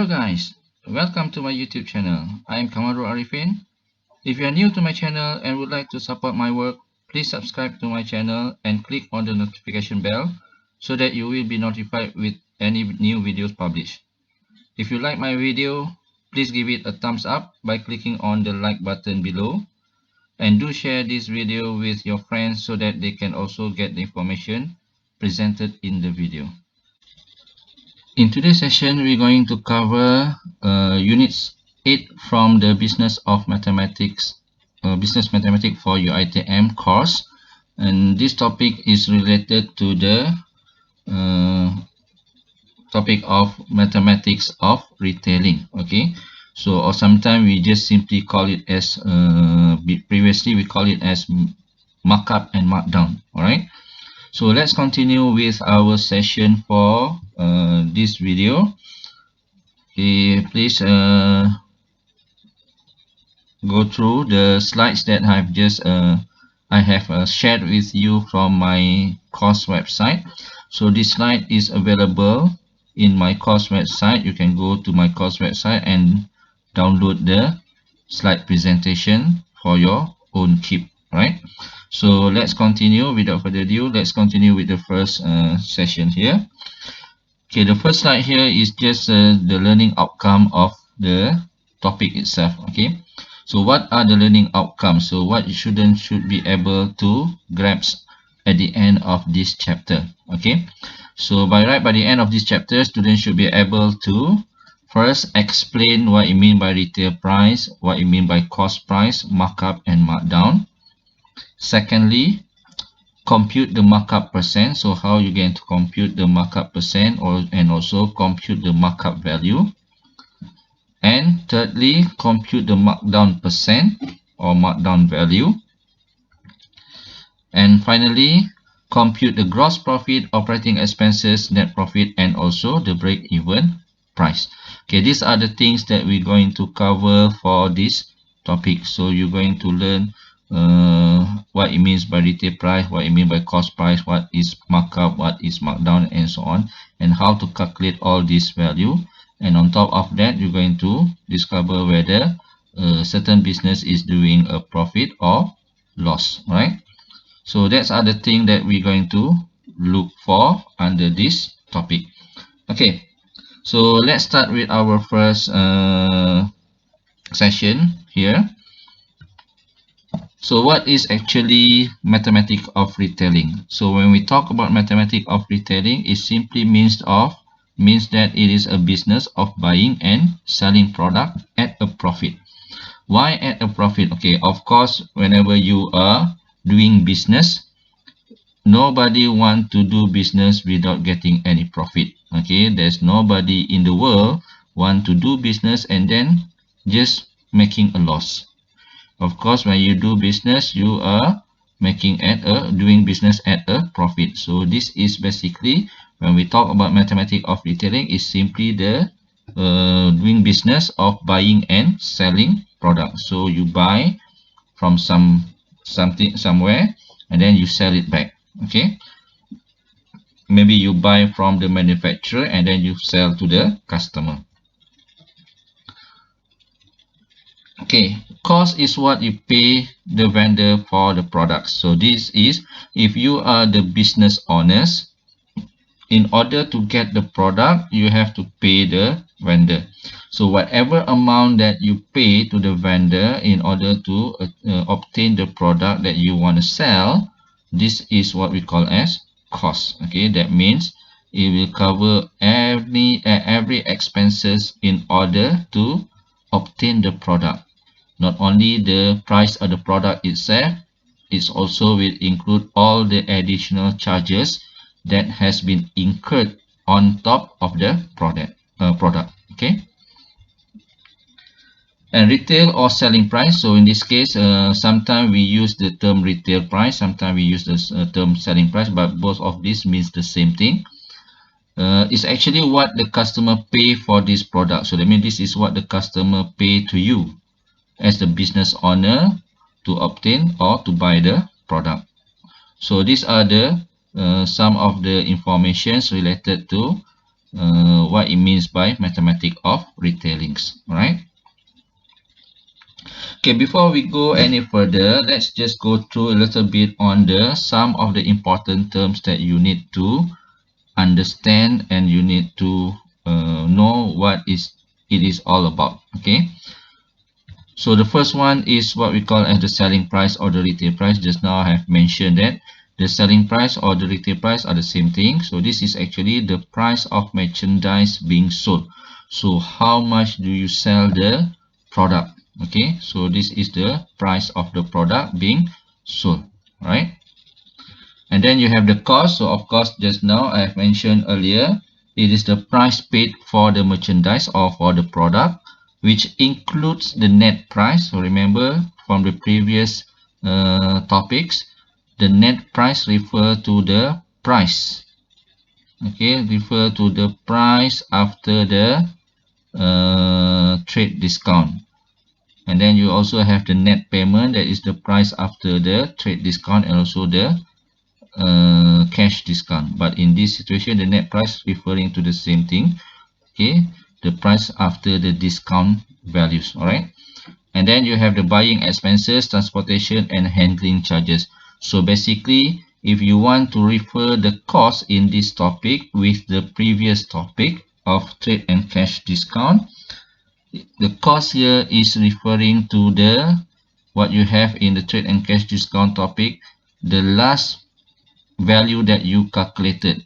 Hello guys, welcome to my YouTube channel. I am Kamarul Arifin. If you are new to my channel and would like to support my work, please subscribe to my channel and click on the notification bell so that you will be notified with any new videos published. If you like my video, please give it a thumbs up by clicking on the like button below, and do share this video with your friends so that they can also get the information presented in the video. In today's session, we're going to cover Units 8 from the Business Mathematics for UiTM course, and this topic is related to the topic of mathematics of retailing. Okay, so or sometimes we just simply call it as previously we call it as markup and markdown. All right. So let's continue with our session for this video. Okay, please go through the slides that I have shared with you from my course website. So this slide is available in my course website. You can go to my course website and download the slide presentation for your own keep, right? So let's continue. Without further ado, let's continue with the first session here. Okay, the first slide here is just the learning outcome of the topic itself. Okay, so what are the learning outcomes? So what students should be able to grasp at the end of this chapter. Okay, so by the end of this chapter, students should be able to first explain what you mean by retail price, what you mean by cost price, markup and markdown. Secondly, compute the markup percent. So how you going to compute the markup percent and also compute the markup value. And thirdly, compute the markdown percent or markdown value. And finally, compute the gross profit, operating expenses, net profit, and also the break-even price. Okay, these are the things that we're going to cover for this topic. So you're going to learn what it means by retail price, what it means by cost price, what is markup, what is markdown, and so on, and how to calculate all this value. And on top of that, you're going to discover whether a certain business is doing a profit or loss, right? So that's other thing that we're going to look for under this topic. Okay, so let's start with our first session here. So what is actually mathematics of retailing? So when we talk about mathematics of retailing, it simply means that it is a business of buying and selling product at a profit. Why at a profit? Okay, of course, whenever you are doing business, nobody want to do business without getting any profit. Okay, there's nobody in the world want to do business and then just making a loss. Of course, when you do business, you are doing business at a profit. So this is basically, when we talk about mathematics of retailing, is simply the doing business of buying and selling products. So you buy from somewhere and then you sell it back. Okay, maybe you buy from the manufacturer and then you sell to the customer. Okay, cost is what you pay the vendor for the products. So this is, if you are the business owners, in order to get the product, you have to pay the vendor. So whatever amount that you pay to the vendor in order to obtain the product that you want to sell, this is what we call as cost. Okay, that means it will cover every expenses in order to obtain the product. Not only the price of the product itself, it also will include all the additional charges that has been incurred on top of the product. Okay. And retail or selling price. So in this case, sometimes we use the term retail price, sometimes we use the term selling price, but both of these means the same thing. It's actually what the customer pay for this product. So that means this is what the customer pay to you as the business owner to obtain or to buy the product. So these are the some of the informations related to what it means by mathematics of retailings. Alright. Okay, before we go any further, let's just go through a little bit on the some of the important terms that you need to understand and you need to know what it is all about. Okay. So the first one is what we call as the selling price or the retail price. Just now I have mentioned that the selling price or the retail price are the same thing. So this is actually the price of merchandise being sold. So how much do you sell the product? Okay, so this is the price of the product being sold, right? And then you have the cost. So of course, just now I have mentioned earlier, it is the price paid for the merchandise or for the product, which includes the net price. So remember from the previous topics, the net price refer to the price. Okay, refer to the price after the trade discount. And then you also have the net payment, that is the price after the trade discount and also the cash discount. But in this situation, the net price referring to the same thing. Okay, the price after the discount values. All right. And then you have the buying expenses, transportation and handling charges. So basically, if you want to refer the cost in this topic with the previous topic of trade and cash discount, the cost here is referring to the what you have in the trade and cash discount topic, the last value that you calculated,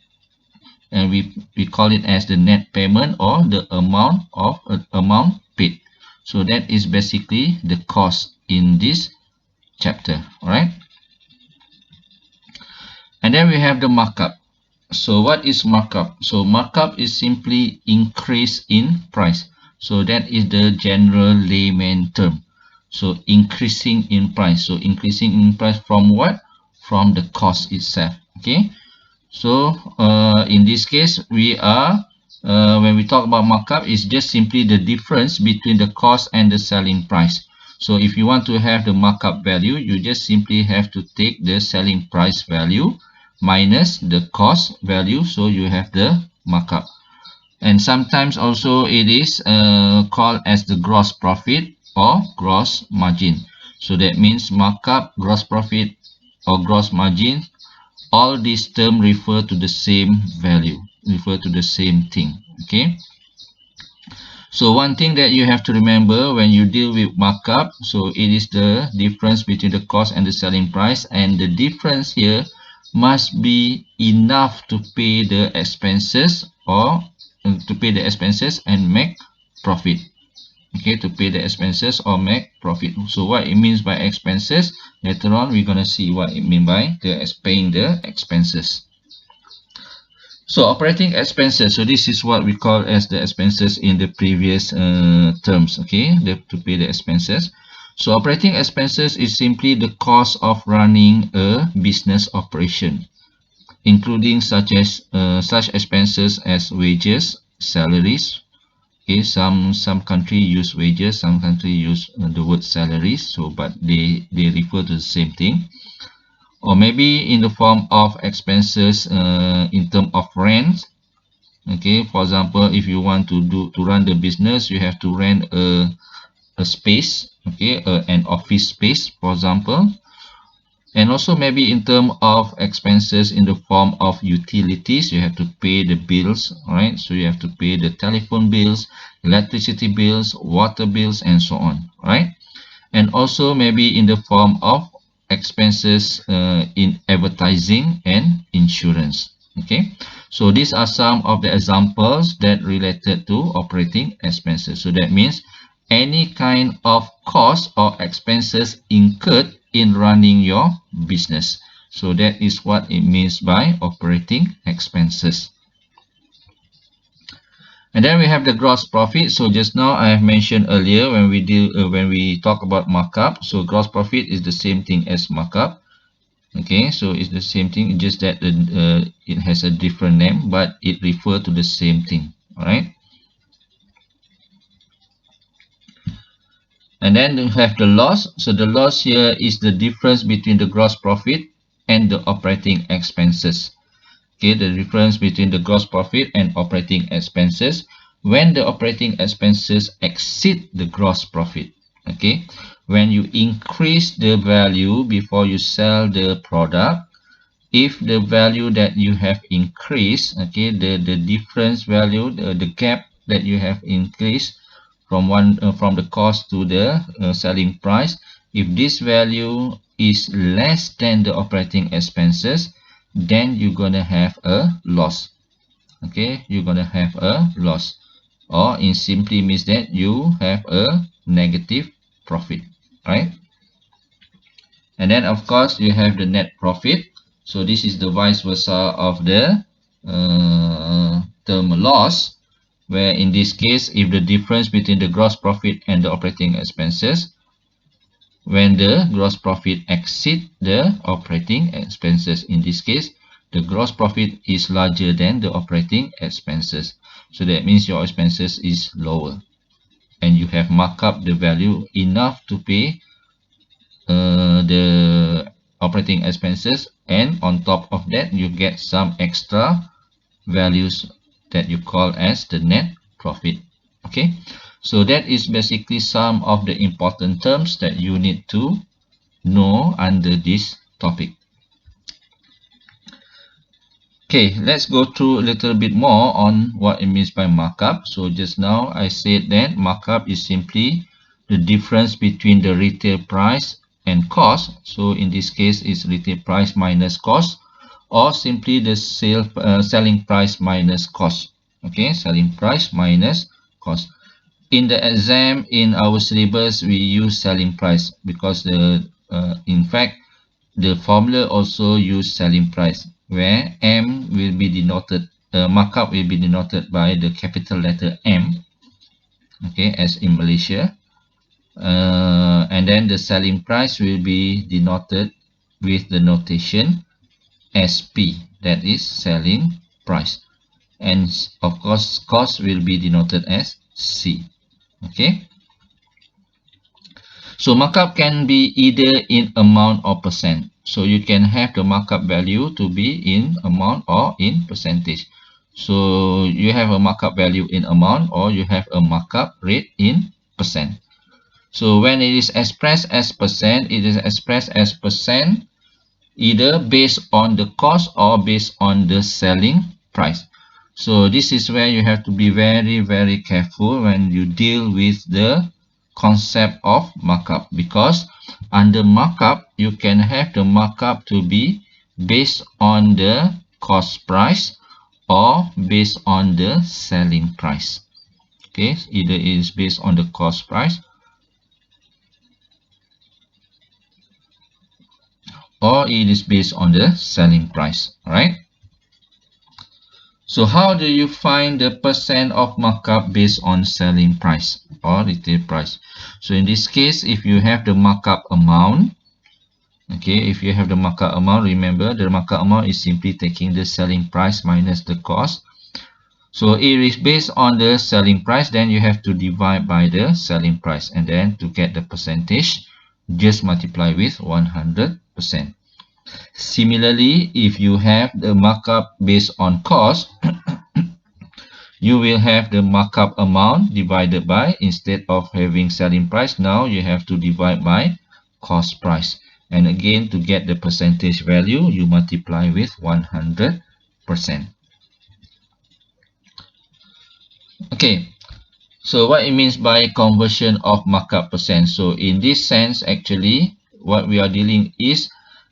and we call it as the net payment or the amount paid. So that is basically the cost in this chapter. All right. And then we have the markup. So what is markup? So markup is simply increase in price. So that is the general layman term. So increasing in price. So increasing in price from what? From the cost itself. Okay. So in this case, we are when we talk about markup, it's just simply the difference between the cost and the selling price. So if you want to have the markup value, you just simply have to take the selling price value minus the cost value, so you have the markup. And sometimes also it is called as the gross profit or gross margin. So that means markup, gross profit or gross margin, all these terms refer to the same value, refer to the same thing. Okay. So one thing that you have to remember when you deal with markup, so it is the difference between the cost and the selling price, and the difference here must be enough to pay the expenses or to pay the expenses and make profit. Okay, to pay the expenses or make profit. So what it means by expenses, later on we're gonna see what it means by paying the expenses. So operating expenses, so this is what we call as the expenses in the previous terms. Okay, to pay the expenses. So operating expenses is simply the cost of running a business operation, including such expenses as wages, salaries. Okay, some country use wages, some country use the word salaries. So but they refer to the same thing. Or maybe in the form of expenses in terms of rent. Okay, for example, if you want to run the business, you have to rent a space. Okay, an office space, for example. And also maybe in terms of expenses in the form of utilities, you have to pay the bills. All right, so you have to pay the telephone bills, electricity bills, water bills, and so on. All right. And also maybe in the form of expenses in advertising and insurance. Okay, so these are some of the examples that related to operating expenses. So that means any kind of cost or expenses incurred in running your business. So that is what it means by operating expenses. And then we have the gross profit. So just now I have mentioned earlier when we talk about markup. So gross profit is the same thing as markup. Okay, so it's the same thing, just that it has a different name, but it refers to the same thing. All right. And then you have the loss. So the loss here is the difference between the gross profit and the operating expenses. Okay, the difference between the gross profit and operating expenses when the operating expenses exceed the gross profit. Okay, when you increase the value before you sell the product, if the value that you have increased, okay, the difference value, the gap that you have increased from the cost to the selling price, if this value is less than the operating expenses, then you're gonna have a loss. Okay, you're gonna have a loss, or it simply means that you have a negative profit, right? And then of course you have the net profit. So this is the vice versa of the term loss, where in this case, if the difference between the gross profit and the operating expenses, when the gross profit exceed the operating expenses, in this case the gross profit is larger than the operating expenses, so that means your expenses is lower and you have marked up the value enough to pay the operating expenses, and on top of that you get some extra values that you call as the net profit. Okay, so that is basically some of the important terms that you need to know under this topic. Okay, let's go through a little bit more on what it means by markup. So just now I said that markup is simply the difference between the retail price and cost. So in this case it's retail price minus cost, or simply the selling price minus cost. Okay, selling price minus cost. In the exam, in our syllabus, we use selling price because in fact the formula also use selling price, where M will be denoted, markup will be denoted by the capital letter M, okay, as in Malaysia, and then the selling price will be denoted with the notation SP, that is selling price, and of course cost will be denoted as C. Okay, so markup can be either in amount or percent. So you can have the markup value to be in amount or in percentage. So you have a markup value in amount, or you have a markup rate in percent. So when it is expressed as percent, it is expressed as percent either based on the cost or based on the selling price. So this is where you have to be very careful when you deal with the concept of markup, because under markup you can have the markup to be based on the cost price or based on the selling price. Okay, either it is based on the cost price or it is based on the selling price. All right, so how do you find the percent of markup based on selling price or retail price? So in this case, if you have the markup amount, okay, if you have the markup amount, remember the markup amount is simply taking the selling price minus the cost. So it is based on the selling price, then you have to divide by the selling price, and then to get the percentage, just multiply with 100%. Similarly, if you have the markup based on cost, you will have the markup amount divided by, instead of having selling price, now you have to divide by cost price. And again, to get the percentage value, you multiply with 100%. Okay, so what it means by conversion of markup percent. So in this sense, actually, what we are dealing is,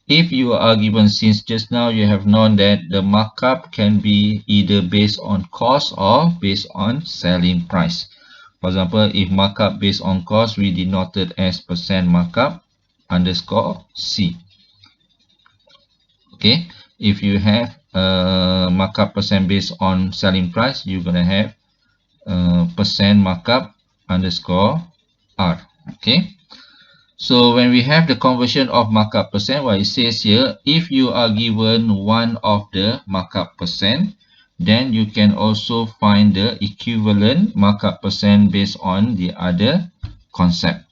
if you are given, since just now you have known that the markup can be either based on cost or based on selling price. For example, if markup based on cost, we denoted as percent markup underscore C. Okay, if you have markup percent based on selling price, you're gonna have percent markup underscore R. Okay, so when we have the conversion of markup percent, what it says here, if you are given one of the markup percent, then you can also find the equivalent markup percent based on the other concept.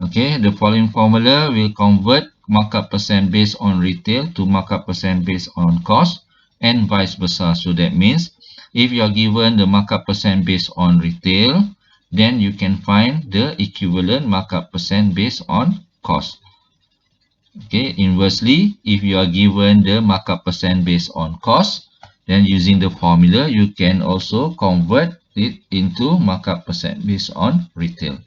Okay, the following formula will convert markup percent based on retail to markup percent based on cost, and vice versa. So that means if you are given the markup percent based on retail, then you can find the equivalent markup percent based on cost. Okay, inversely, if you are given the markup percent based on cost, then using the formula, you can also convert it into markup percent based on retail.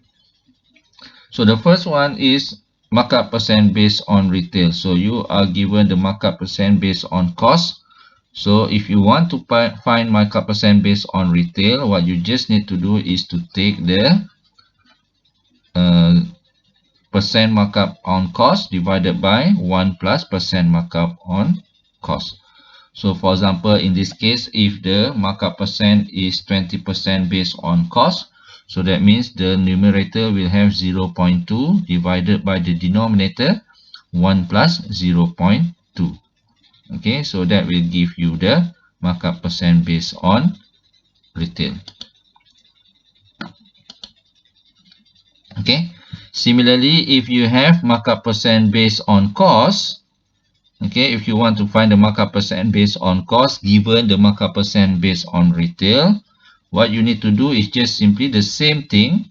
So the first one is markup percent based on retail. So you are given the markup percent based on cost. So if you want to find markup percent based on retail, what you just need to do is to take the percent markup on cost divided by 1 plus percent markup on cost. So for example, in this case, if the markup percent is 20% based on cost, so that means the numerator will have 0.2 divided by the denominator 1 plus 0.2. Okay, so that will give you the markup percent based on retail. Okay, similarly, if you have markup percent based on cost, okay, if you want to find the markup percent based on cost given the markup percent based on retail, what you need to do is just simply the same thing,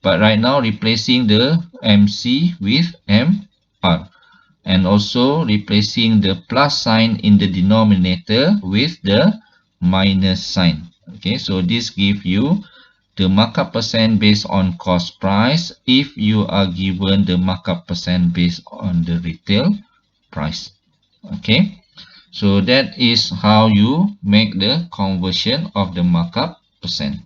but right now replacing the MC with MR, and also replacing the plus sign in the denominator with the minus sign. Okay, so this gives you the markup percent based on cost price if you are given the markup percent based on the retail price. Okay, so that is how you make the conversion of the markup percent.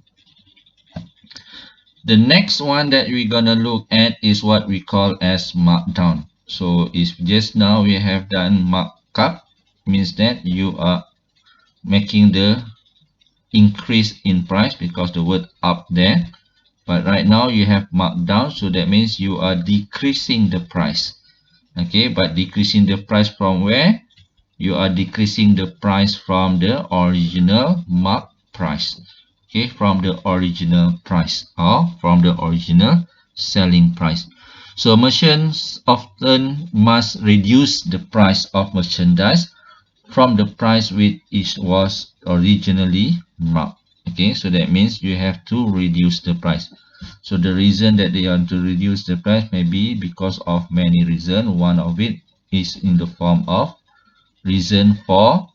The next one that we're gonna look at is what we call as markdown. So if just now we have done markup, means that you are making the increase in price because the word up there. But right now you have markdown, so that means you are decreasing the price. Okay, but decreasing the price from where? You are decreasing the price from the original mark price. Okay, from the original price or from the original selling price. So merchants often must reduce the price of merchandise from the price which it was originally marked. Okay, so that means you have to reduce the price. So the reason that they want to reduce the price may be because of many reasons. One of it is in the form of reason for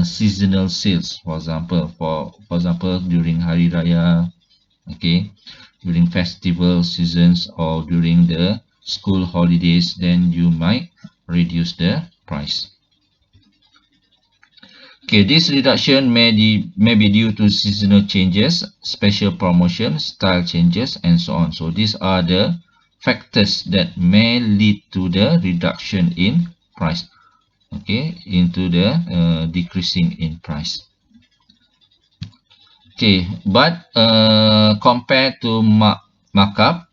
seasonal sales. For example, during Hari Raya, okay, during festival seasons or during the school holidays, then you might reduce the price. Okay, this reduction may be due to seasonal changes, special promotions, style changes, and so on. So these are the factors that may lead to the reduction in price. Okay, into the decreasing in price. Okay, but compared to markup,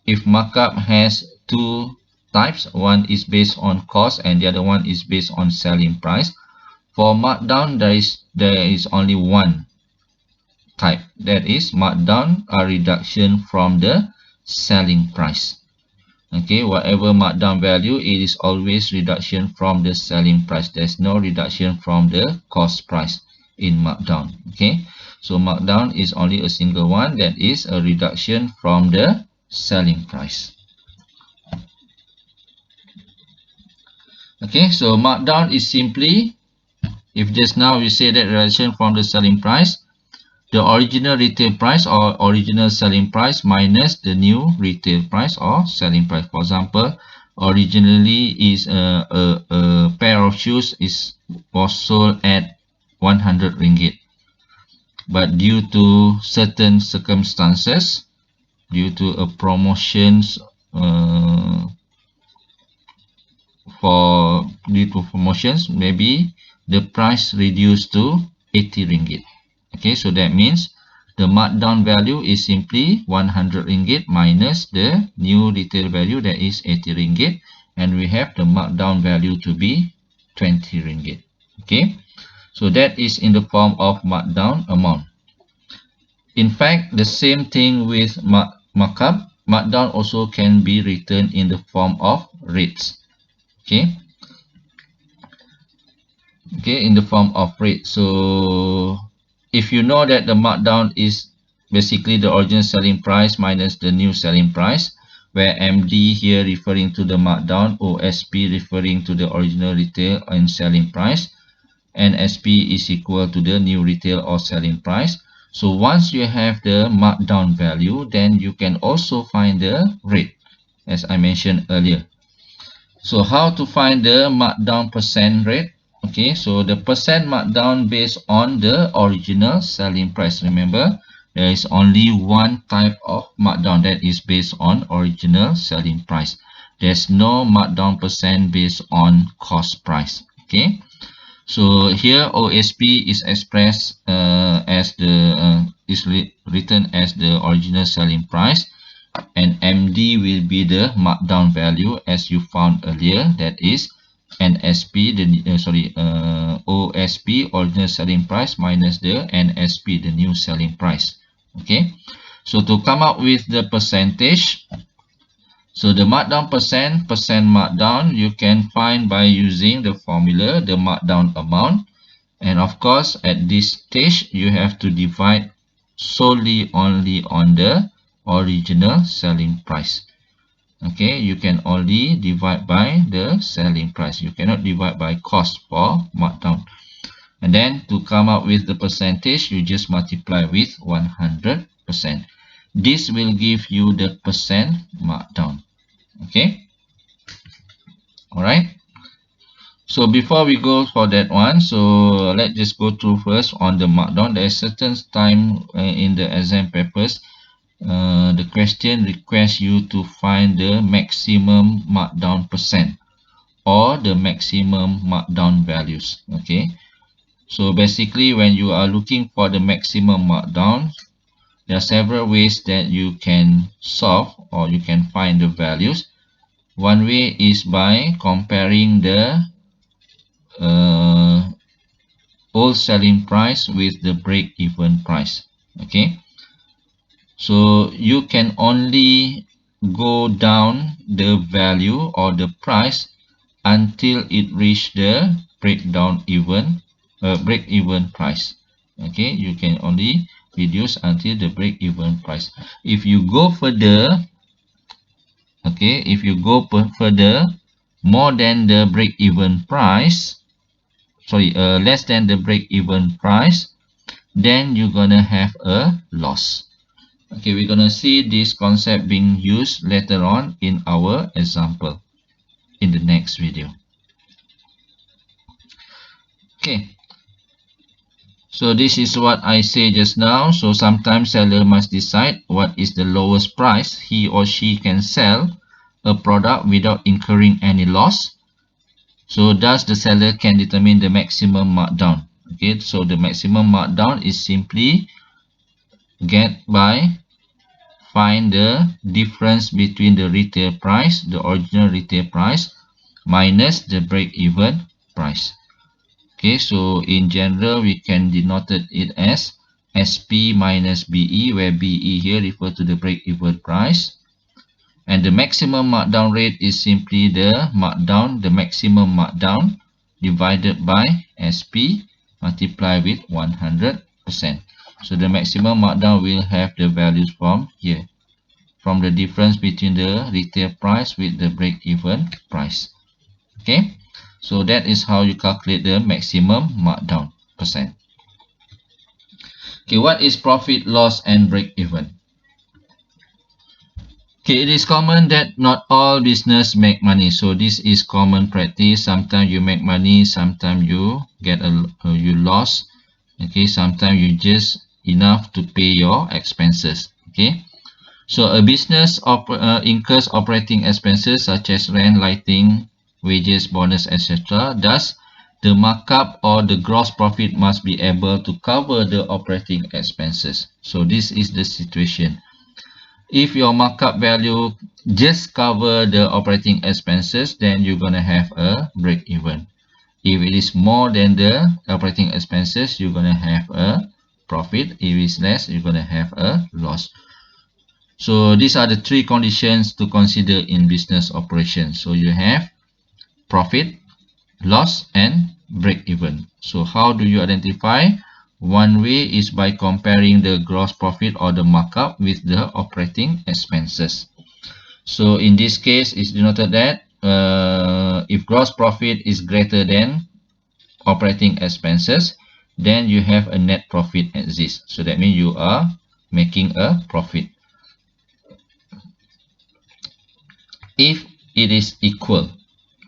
if markup has two types, one is based on cost and the other one is based on selling price. For markdown, there is only one type, that is markdown a reduction from the selling price. Okay, whatever markdown value, it is always reduction from the selling price. There's no reduction from the cost price in markdown. Okay, so markdown is only a single one, that is a reduction from the selling price. Okay, so markdown is simply, if just now we say that reduction from the selling price, the original retail price or original selling price minus the new retail price or selling price. For example, originally is a pair of shoes was sold at 100 ringgit, but due to certain circumstances, due to a promotions maybe the price reduced to 80 ringgit. Okay, so that means the markdown value is simply 100 ringgit minus the new retail value, that is 80 ringgit, and we have the markdown value to be 20 ringgit. Okay, so that is in the form of markdown amount. In fact, the same thing with markup. Markdown also can be written in the form of rates. Okay, okay, in the form of rate. So if you know that the markdown is basically the original selling price minus the new selling price, where MD here referring to the markdown, OSP referring to the original retail and selling price, and SP is equal to the new retail or selling price. So once you have the markdown value, then you can also find the rate, as I mentioned earlier. So how to find the markdown percent rate? Okay, so the percent markdown based on the original selling price. Remember, there is only one type of markdown, that is based on original selling price. There's no markdown percent based on cost price. Okay, so here OSP is expressed as the written as the original selling price, and MD will be the markdown value as you found earlier, that is NSP, OSP, original selling price, minus the NSP, the new selling price. Okay, so to come up with the percentage, so the markdown percent markdown you can find by using the formula, the markdown amount, and of course at this stage you have to divide solely only on the original selling price. Okay, you can only divide by the selling price, you cannot divide by cost for markdown. And then to come up with the percentage, you just multiply with 100%. This will give you the percent markdown. Okay, all right. So before we go for that one, so let's just go through first on the markdown. There is certain time in the exam papers, the question requests you to find the maximum markdown percent or the maximum markdown values. Okay, so basically when you are looking for the maximum markdown, there are several ways that you can solve or you can find the values. One way is by comparing the old selling price with the break-even price. Okay, so you can only go down the value or the price until it reach the break-even price. Okay, you can only reduce until the break-even price. If you go further, okay, if you go further more than the break-even price, less than the break-even price, then you're gonna have a loss. Okay, we're gonna see this concept being used later on in our example in the next video. Okay, so this is what I say just now. So sometimes seller must decide what is the lowest price he or she can sell a product without incurring any loss. So thus the seller can determine the maximum markdown. Okay, so the maximum markdown is simply get by find the difference between the retail price, the original retail price, minus the break-even price. Okay, so in general we can denote it as SP minus BE, where BE here refer to the break-even price, and the maximum markdown rate is simply the markdown, the maximum markdown divided by SP multiplied with 100%. So the maximum markdown will have the values from here, from the difference between the retail price with the break-even price. Okay, so that is how you calculate the maximum markdown percent. Okay, what is profit, loss, and break-even? Okay, it is common that not all business make money. So this is common practice. Sometimes you make money, sometimes you get you loss. Okay, sometimes you just enough to pay your expenses. Okay, so a business incurs operating expenses such as rent, lighting, wages, bonus, etc. Thus, the markup or the gross profit must be able to cover the operating expenses. So this is the situation. If your markup value just cover the operating expenses, then you're gonna have a break even. If it is more than the operating expenses, you're gonna have a profit. If it's less, you're gonna have a loss. So these are the three conditions to consider in business operations. So you have profit, loss and break even. So how do you identify? One way is by comparing the gross profit or the markup with the operating expenses. So in this case, it's denoted that if gross profit is greater than operating expenses, then you have a net profit exists. So that means you are making a profit. If it is equal,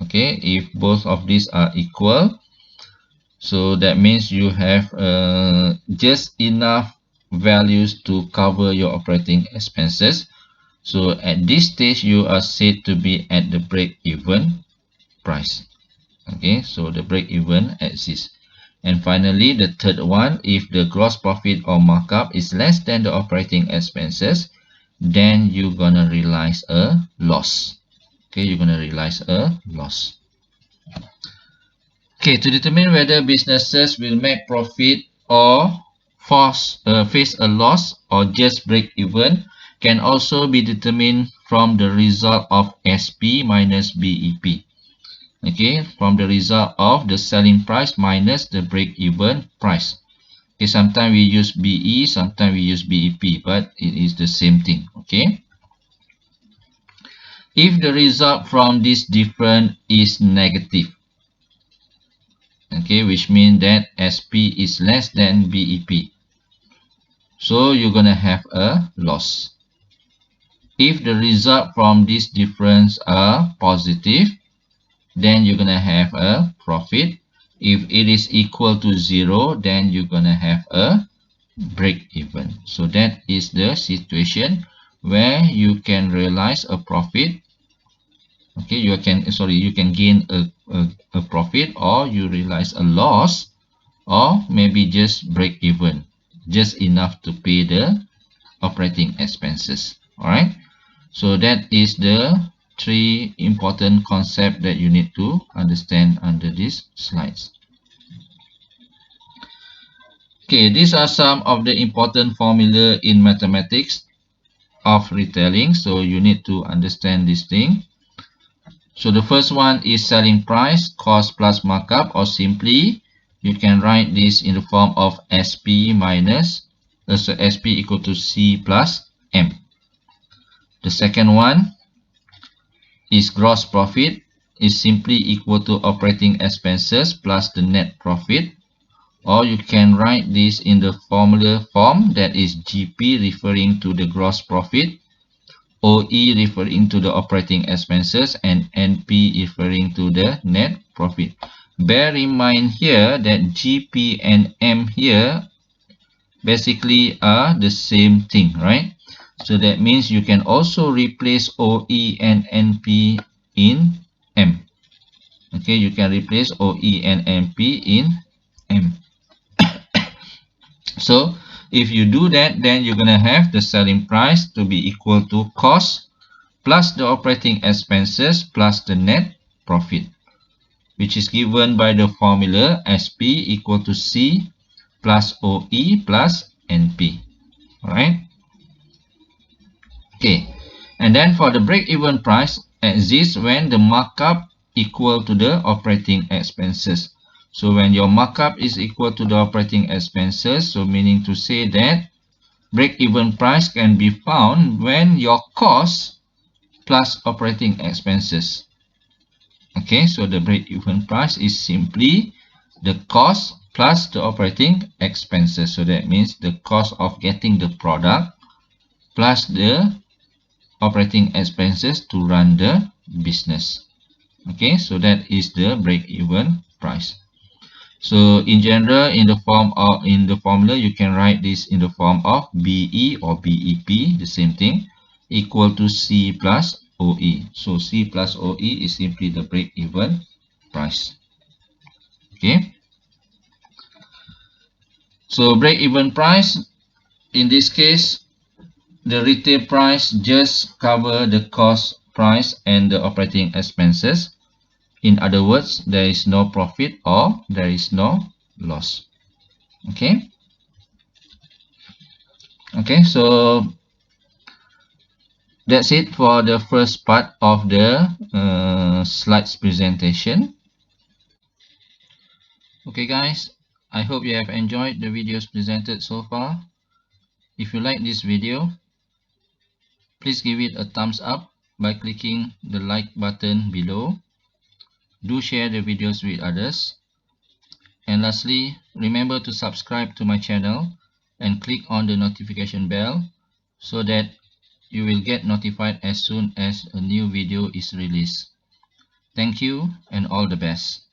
okay, if both of these are equal, so that means you have just enough values to cover your operating expenses. So at this stage, you are said to be at the break-even price. Okay, so the break-even exists. And finally, the third one, if the gross profit or markup is less than the operating expenses, then you're gonna realize a loss. Okay, you're gonna realize a loss. Okay, to determine whether businesses will make profit or face a loss or just break even can also be determined from the result of SP minus BEP. Okay, from the result of the selling price minus the break even price. Okay, sometimes we use BE, sometimes we use BEP, but it is the same thing. Okay, if the result from this difference is negative, okay, which means that SP is less than BEP, so you're gonna have a loss. If the result from this difference are positive, then you're gonna have a profit. If it is equal to 0, then you're gonna have a break even. So that is the situation where you can realize a profit. Okay, you can gain a profit, or you realize a loss, or maybe just break even, just enough to pay the operating expenses. All right, so that is the three important concepts that you need to understand under these slides. Okay, these are some of the important formula in mathematics of retailing, so you need to understand this thing. So the first one is selling price, cost plus markup, or simply you can write this in the form of SP minus SP equal to C plus M. The second one is gross profit, is simply equal to operating expenses plus the net profit, or you can write this in the formula form, that is GP referring to the gross profit, OE referring to the operating expenses, and NP referring to the net profit. Bear in mind here that GP and M here basically are the same thing, right? So that means you can also replace OE and NP in M. Okay, you can replace OE and NP in M. So if you do that, then you're gonna have the selling price to be equal to cost plus the operating expenses plus the net profit, which is given by the formula SP equal to C plus OE plus NP. Alright. Okay. And then for the break-even price exists when the markup equal to the operating expenses. So when your markup is equal to the operating expenses, so meaning to say that break-even price can be found when your cost plus operating expenses. Okay, so the break-even price is simply the cost plus the operating expenses. So that means the cost of getting the product plus the operating expenses to run the business. Okay, so that is the break-even price. So in general, in the formula, you can write this in the form of BE or BEP, the same thing, equal to C plus OE. So C plus OE is simply the break-even price. Okay. So break-even price, in this case, the retail price just cover the cost price and the operating expenses. In other words, there is no profit or there is no loss. Okay. Okay, so that's it for the first part of the slides presentation. Okay guys, I hope you have enjoyed the videos presented so far. If you like this video, please give it a thumbs up by clicking the like button below. Do share the videos with others. And lastly, remember to subscribe to my channel and click on the notification bell so that you will get notified as soon as a new video is released. Thank you and all the best.